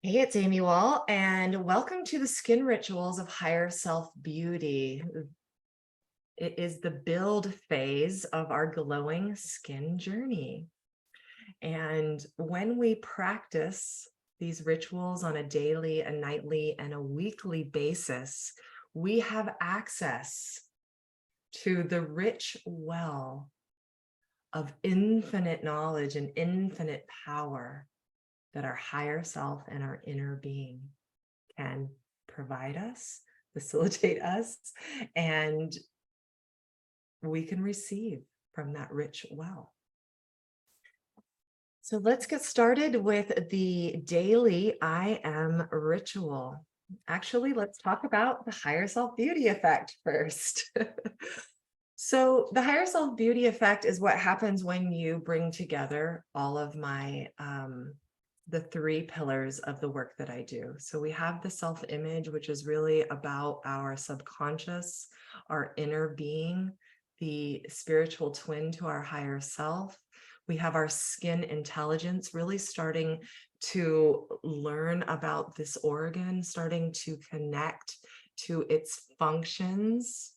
Hey, it's Amy Wall, and welcome to the Skin Rituals of Higher Self Beauty. It is the build phase of our glowing skin journey. And when we practice these rituals on a daily, a nightly, and a weekly basis, we have access to the rich well of infinite knowledge and infinite power that our higher self and our inner being can provide us, facilitate us, and we can receive from that rich well. So let's get started with the daily I am ritual. Actually, let's talk about the higher self beauty effect first. So the higher self beauty effect is what happens when you bring together all of my the three pillars of the work that I do. So we have the self-image, which is really about our subconscious, our inner being, the spiritual twin to our higher self. We have our skin intelligence, really starting to learn about this organ, starting to connect to its functions,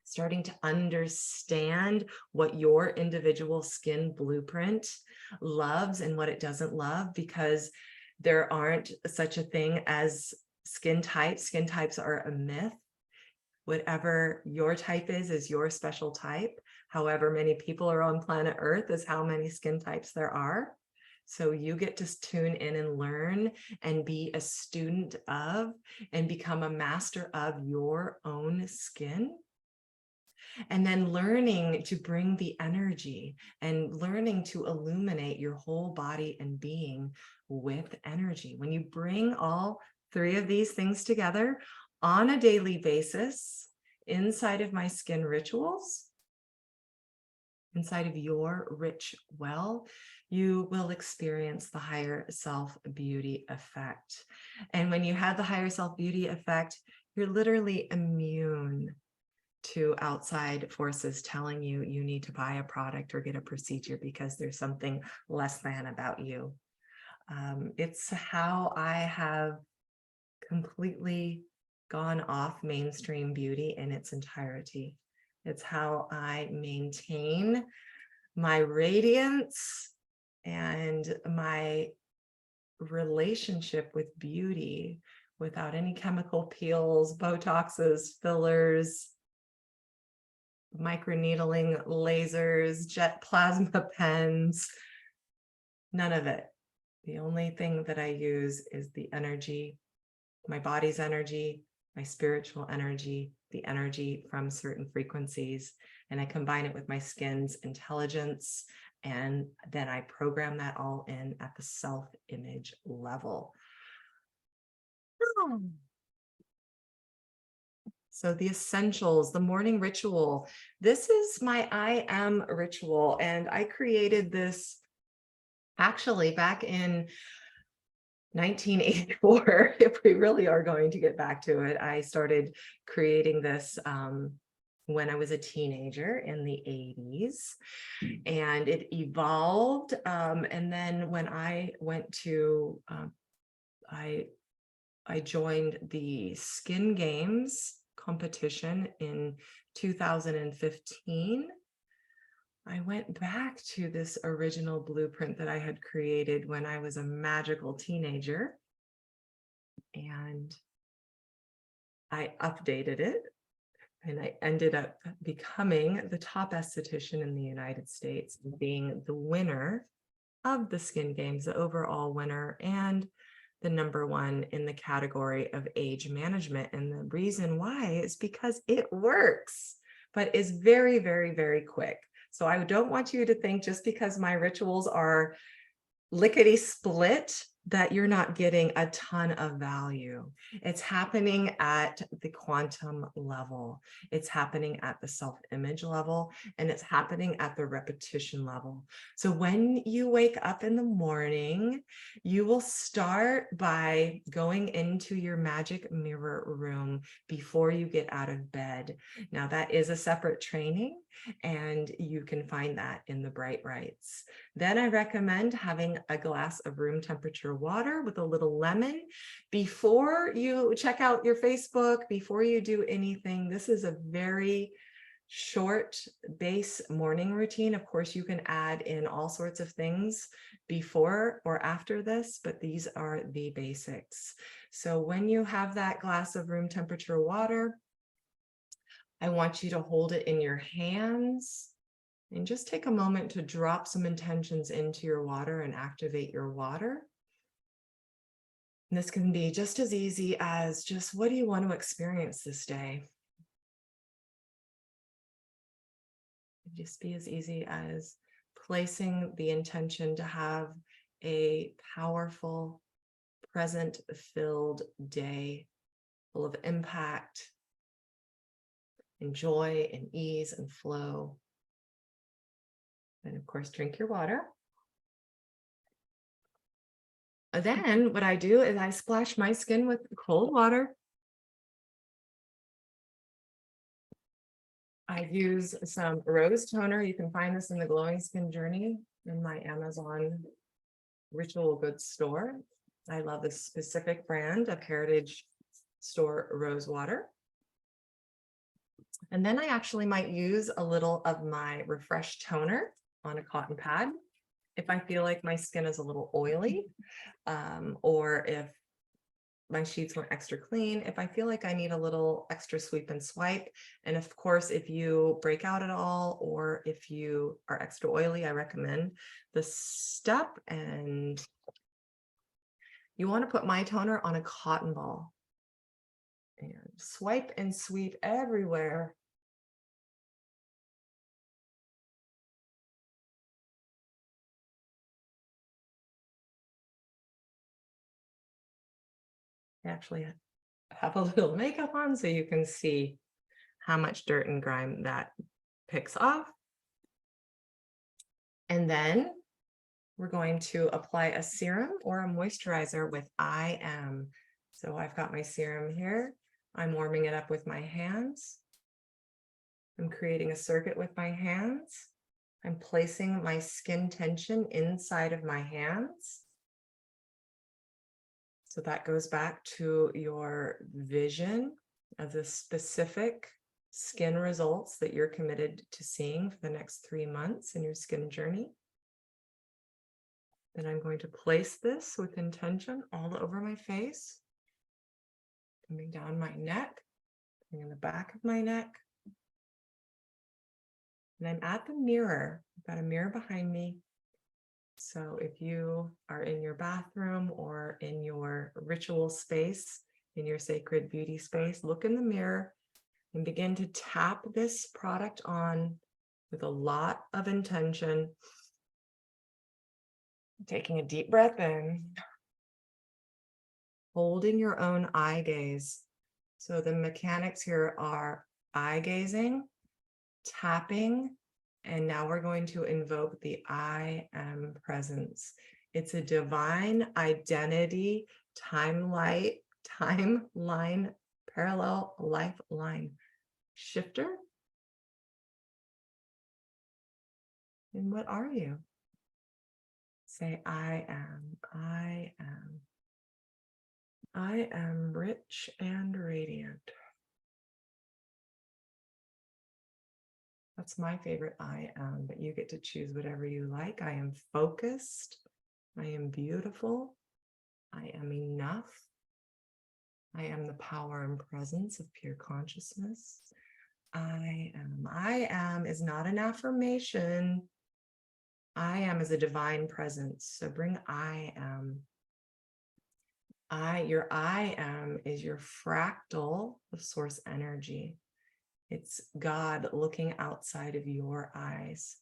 starting to understand what your individual skin blueprint loves and what it doesn't love, because there aren't such a thing as skin types. Skin types are a myth. Whatever your type is your special type. However many people are on planet Earth is how many skin types there are. So you get to tune in and learn and be a student of and become a master of your own skin. And then learning to bring the energy and learning to illuminate your whole body and being with energy. When you bring all three of these things together on a daily basis inside of my skin rituals, inside of your rich well, you will experience the higher self beauty effect. And when you have the higher self beauty effect, you're literally immune to outside forces telling you you need to buy a product or get a procedure because there's something less than about you. It's how I have completely gone off mainstream beauty in its entirety. It's how I maintain my radiance and my relationship with beauty without any chemical peels, Botoxes, fillers, microneedling, lasers, jet plasma pens, none of it. The only thing that I use is the energy, my body's energy, my spiritual energy, the energy from certain frequencies, and I combine it with my skin's intelligence, and then I program that all in at the self-image level. So the essentials, the morning ritual. This is my I am ritual. And I created this actually back in 1984. If we really are going to get back to it, I started creating this when I was a teenager in the 80s, and it evolved. And then when I went to, I joined the Skin Games competition in 2015. I went back to this original blueprint that I had created when I was a magical teenager, and I updated it, and I ended up becoming the top esthetician in the United States, being the winner of the Skin Games, the overall winner, and the #1 in the category of age management. And the reason why is because it works, but is very, very, very quick. So I don't want you to think just because my rituals are lickety split that you're not getting a ton of value. It's happening at the quantum level. It's happening at the self-image level, and it's happening at the repetition level. So when you wake up in the morning, you will start by going into your magic mirror room before you get out of bed. Now that is a separate training, and you can find that in the Bright Rights. Then I recommend having a glass of room temperature water with a little lemon. Before you check out your Facebook, before you do anything, this is a very short base morning routine. Of course, you can add in all sorts of things before or after this, but these are the basics. So when you have that glass of room temperature water, I want you to hold it in your hands and just take a moment to drop some intentions into your water and activate your water. And this can be just as easy as just, what do you want to experience this day? Just be as easy as placing the intention to have a powerful, present-filled day full of impact and joy and ease and flow. And of course, drink your water. Then what I do is I splash my skin with cold water. I use some rose toner. You can find this in the Glowing Skin Journey in my Amazon Ritual Goods store. I love this specific brand of Heritage Store rose water. And then I actually might use a little of my Refresh toner on a cotton pad if I feel like my skin is a little oily, or if my sheets weren't extra clean, if I feel like I need a little extra sweep and swipe. And of course, if you break out at all, or if you are extra oily, I recommend this step. And you want to put my toner on a cotton ball and swipe and sweep everywhere. I actually have a little makeup on so you can see how much dirt and grime that picks off. And then we're going to apply a serum or a moisturizer with I Am. So I've got my serum here. I'm warming it up with my hands. I'm creating a circuit with my hands. I'm placing my skin tension inside of my hands. So that goes back to your vision of the specific skin results that you're committed to seeing for the next 3 months in your skin journey. Then I'm going to place this with intention all over my face, coming down my neck, in the back of my neck. And I'm at the mirror. I've got a mirror behind me. So if you are in your bathroom or in your ritual space, in your sacred beauty space, look in the mirror and begin to tap this product on with a lot of intention. Taking a deep breath in, holding your own eye gaze. So the mechanics here are eye gazing, tapping, and now we're going to invoke the I Am presence. It's a divine identity, timeline, parallel lifeline shifter. And what are you? Say, I am, I am. I am rich and radiant. That's my favorite I am, but you get to choose whatever you like. I am focused. I am beautiful. I am enough. I am the power and presence of pure consciousness. I am. I am is not an affirmation. I am is a divine presence. So bring I am. Your I am is your fractal of source energy. It's God looking outside of your eyes.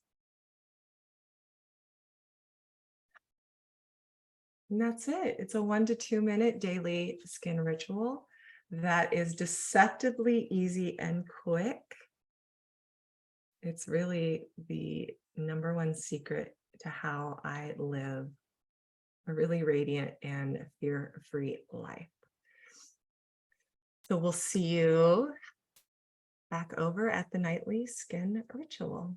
And that's it. It's a 1 to 2 minute daily skin ritual that is deceptively easy and quick. It's really the #1 secret to how I live a really radiant and fear-free life. So we'll see you back over at the nightly skin ritual.